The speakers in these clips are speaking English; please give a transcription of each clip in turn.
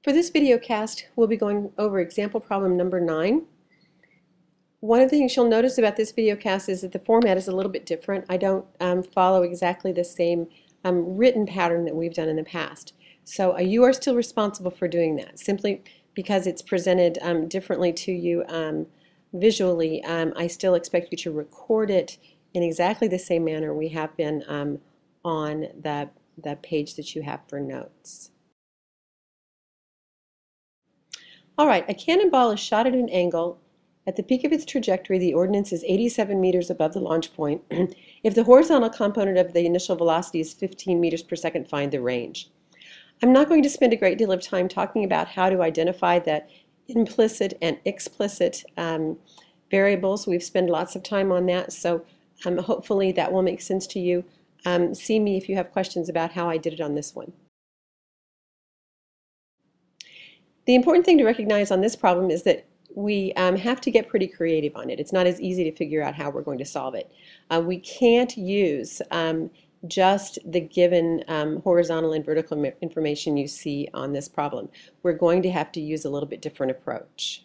For this video cast, we'll be going over example problem number 9. One of the things you'll notice about this video cast is that the format is a little bit different. I don't follow exactly the same written pattern that we've done in the past. So you are still responsible for doing that, simply because it's presented differently to you visually. I still expect you to record it in exactly the same manner we have been on the page that you have for notes. All right, a cannonball is shot at an angle. At the peak of its trajectory, the ordnance is 87 meters above the launch point. If the horizontal component of the initial velocity is 15 meters per second, find the range. I'm not going to spend a great deal of time talking about how to identify the implicit and explicit variables. We've spent lots of time on that, so hopefully that will make sense to you. See me if you have questions about how I did it on this one. The important thing to recognize on this problem is that we have to get pretty creative on it. It's not as easy to figure out how we're going to solve it. We can't use just the given horizontal and vertical information you see on this problem. We're going to have to use a little bit different approach.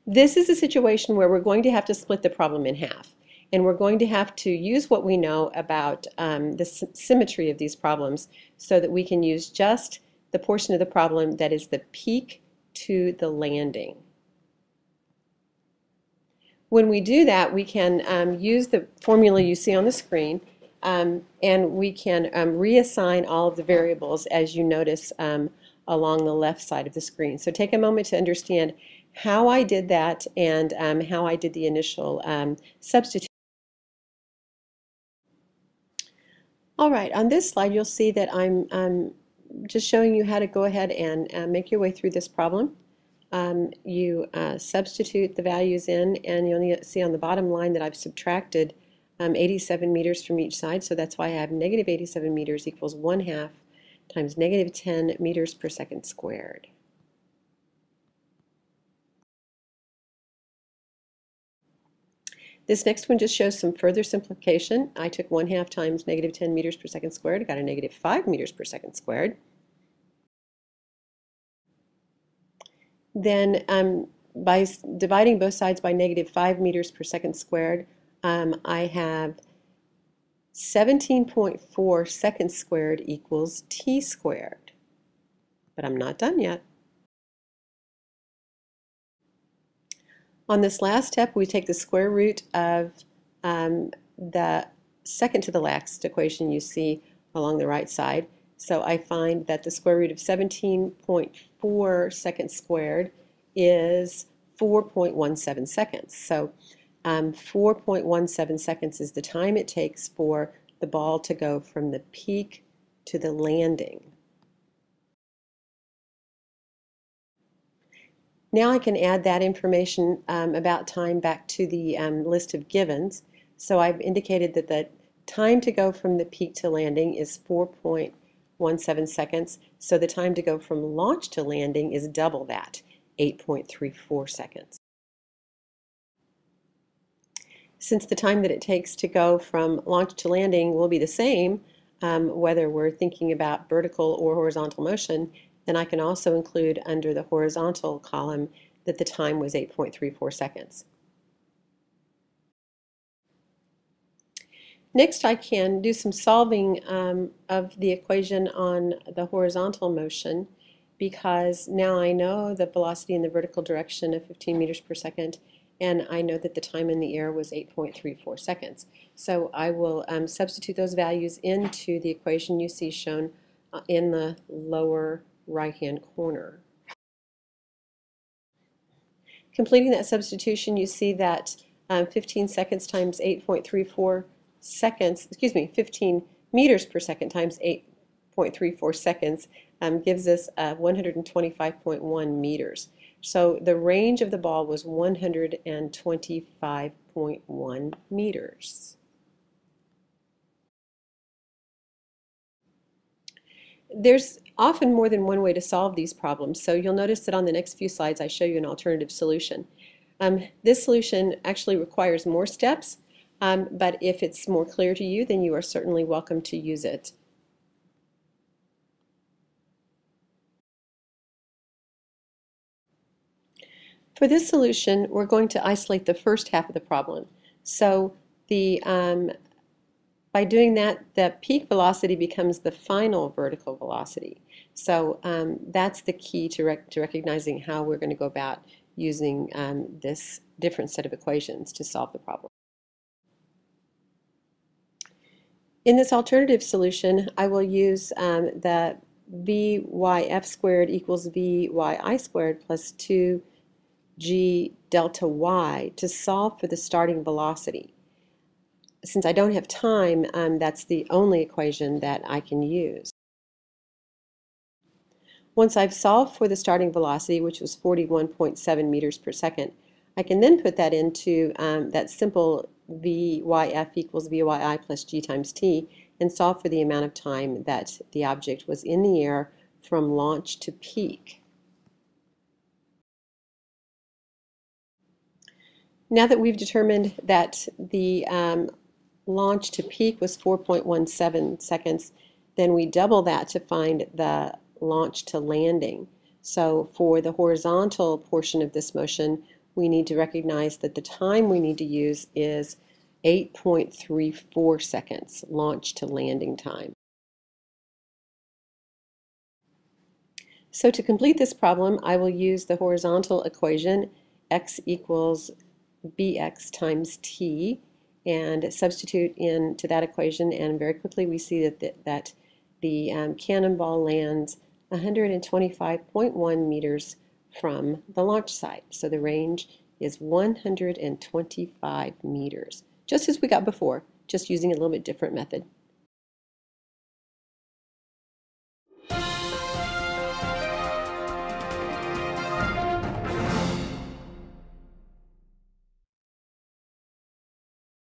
This is a situation where we're going to have to split the problem in half. And we're going to have to use what we know about the symmetry of these problems so that we can use just the portion of the problem that is the peak to the landing. When we do that, we can use the formula you see on the screen, and we can reassign all of the variables as you notice along the left side of the screen. So take a moment to understand how I did that and how I did the initial substitution. All right, on this slide you'll see that I'm just showing you how to go ahead and make your way through this problem. You substitute the values in, and you'll see on the bottom line that I've subtracted 87 meters from each side, so that's why I have negative 87 meters equals 1/2 times negative 10 meters per second squared. This next one just shows some further simplification. I took 1/2 times negative 10 meters per second squared. I got a negative 5 meters per second squared. Then by dividing both sides by negative 5 meters per second squared, I have 17.4 seconds squared equals t squared. But I'm not done yet. On this last step, we take the square root of the second to the last equation you see along the right side. So I find that the square root of 17.4 seconds squared is 4.17 seconds. So 4.17 seconds is the time it takes for the ball to go from the peak to the landing. Now I can add that information about time back to the list of givens. So I've indicated that the time to go from the peak to landing is 4.17 seconds. So the time to go from launch to landing is double that, 8.34 seconds. Since the time that it takes to go from launch to landing will be the same, whether we're thinking about vertical or horizontal motion, then I can also include under the horizontal column that the time was 8.34 seconds. Next, I can do some solving of the equation on the horizontal motion, because now I know the velocity in the vertical direction of 15 meters per second, and I know that the time in the air was 8.34 seconds. So I will substitute those values into the equation you see shown in the lower right-hand corner. Completing that substitution, you see that 15 seconds times 8.34 seconds, 15 meters per second times 8.34 seconds gives us 125.1 meters. So the range of the ball was 125.1 meters. There's often more than one way to solve these problems, so you'll notice that on the next few slides I show you an alternative solution. This solution actually requires more steps, but if it's more clear to you, then you are certainly welcome to use it. For this solution, we're going to isolate the first half of the problem. So by doing that, the peak velocity becomes the final vertical velocity. So that's the key to recognizing how we're going to go about using this different set of equations to solve the problem. In this alternative solution, I will use the vyf squared equals vyi squared plus 2g delta y to solve for the starting velocity. Since I don't have time, that's the only equation that I can use. Once I've solved for the starting velocity, which was 41.7 meters per second, I can then put that into that simple vyf equals vyi plus g times t and solve for the amount of time that the object was in the air from launch to peak. Now that we've determined that the launch to peak was 4.17 seconds, then we double that to find the launch to landing. So for the horizontal portion of this motion, we need to recognize that the time we need to use is 8.34 seconds, launch to landing time. So to complete this problem, I will use the horizontal equation x equals bx times t and substitute into that equation, and very quickly we see that the cannonball lands 125.1 meters from the launch site. So the range is 125 meters, just as we got before, just using a little bit different method.